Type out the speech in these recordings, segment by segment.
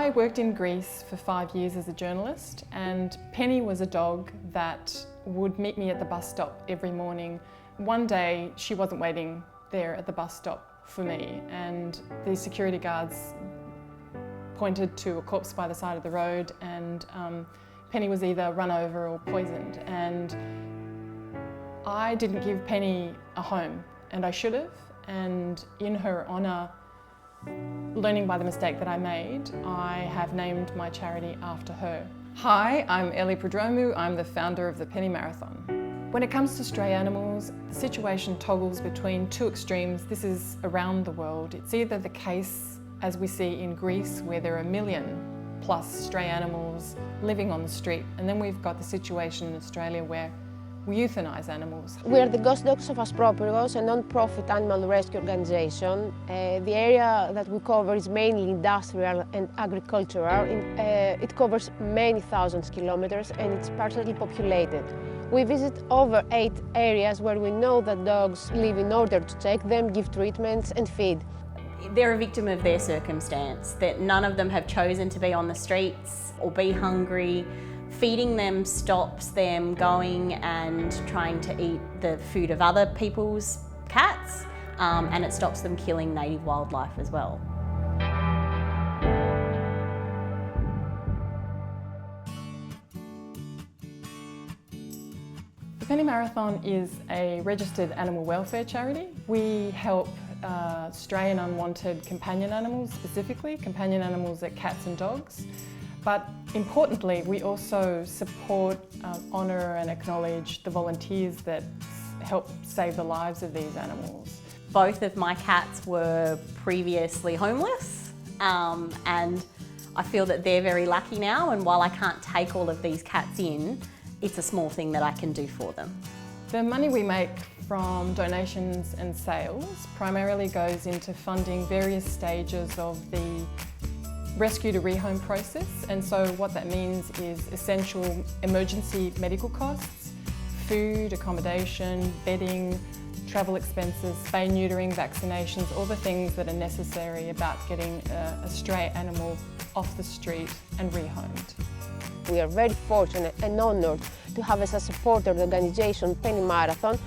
I worked in Greece for 5 years as a journalist, and Penny was a dog that would meet me at the bus stop every morning. One day she wasn't waiting there at the bus stop for me, and the security guards pointed to a corpse by the side of the road, and Penny was either run over or poisoned. And I didn't give Penny a home, and I should have. And in her honour, learning by the mistake that I made, I have named my charity after her. Hi, I'm Ellie Prodromou. I'm the founder of the Penny Marathon. When it comes to stray animals, the situation toggles between two extremes. This is around the world. It's either the case, as we see in Greece, where there are 1 million+ stray animals living on the street, and then we've got the situation in Australia where we euthanize animals. We are the Ghost Dogs of Aspropyrgos, a non-profit animal rescue organization. The area that we cover is mainly industrial and agricultural. It covers many thousands of kilometers and it's partially populated. We visit over 8 areas where we know that dogs live in order to take them, give treatments and feed. They're a victim of their circumstance, that none of them have chosen to be on the streets or be hungry. Feeding them stops them going and trying to eat the food of other people's cats, and it stops them killing native wildlife as well. The Penny Marathon is a registered animal welfare charity. We help stray and unwanted companion animals, specifically companion animals like cats and dogs. But importantly, we also support, honour and acknowledge the volunteers that help save the lives of these animals. Both of my cats were previously homeless, and I feel that they're very lucky now, and while I can't take all of these cats in, it's a small thing that I can do for them. The money we make from donations and sales primarily goes into funding various stages of the rescue to rehome process, and so what that means is essential emergency medical costs, food, accommodation, bedding, travel expenses, spay, neutering, vaccinations, all the things that are necessary about getting a stray animal off the street and rehomed. We are very fortunate and honoured to have as a supporter of the organisation Penny Marathon,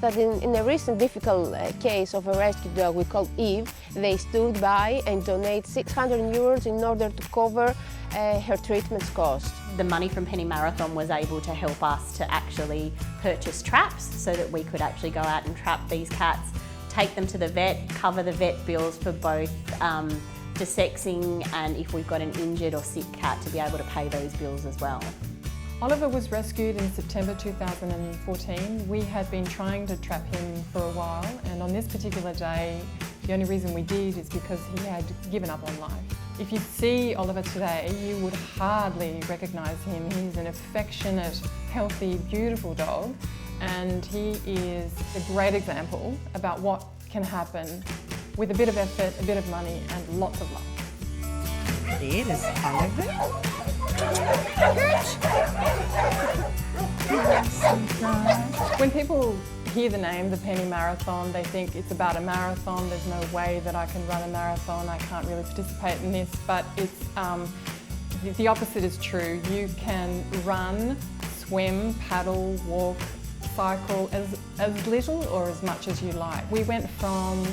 that in a recent difficult case of a rescue dog we call Eve, they stood by and donated €600 in order to cover her treatment costs. The money from Penny Marathon was able to help us to actually purchase traps so that we could actually go out and trap these cats, take them to the vet, cover the vet bills for both desexing and if we've got an injured or sick cat to be able to pay those bills as well. Oliver was rescued in September 2014. We had been trying to trap him for a while, and on this particular day, the only reason we did is because he had given up on life. If you see Oliver today, you would hardly recognise him. He's an affectionate, healthy, beautiful dog, and he is a great example about what can happen with a bit of effort, a bit of money, and lots of love. There is Oliver. When people hear the name, the Penny Marathon, they think it's about a marathon. There's no way that I can run a marathon. I can't really participate in this, but it's the opposite is true. You can run, swim, paddle, walk, cycle as little or as much as you like. We went from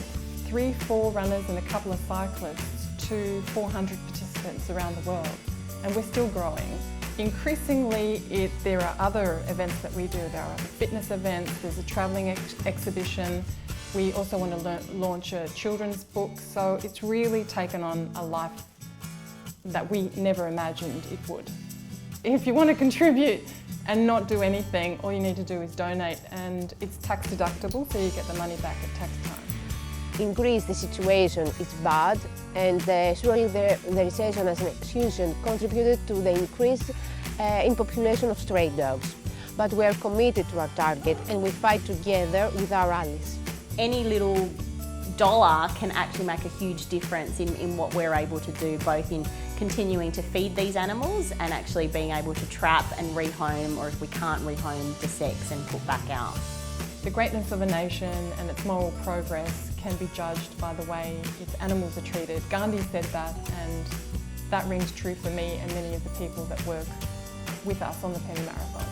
3-4 runners and a couple of cyclists to 400 participants around the world, and we're still growing. Increasingly, there are other events that we do. There are fitness events, there's a travelling exhibition. We also want to launch a children's book, so it's really taken on a life that we never imagined it would. If you want to contribute and not do anything, all you need to do is donate, and it's tax deductible, so you get the money back at tax time. In Greece, the situation is bad, and surely the recession as an institution contributed to the increase in population of stray dogs. But we are committed to our target, and we fight together with our allies. Any little dollar can actually make a huge difference in what we're able to do, both in continuing to feed these animals and actually being able to trap and rehome, or if we can't rehome, desex and put back out. The greatness of a nation and its moral progress can be judged by the way its animals are treated. Gandhi said that, and that rings true for me and many of the people that work with us on the Penny Marathon.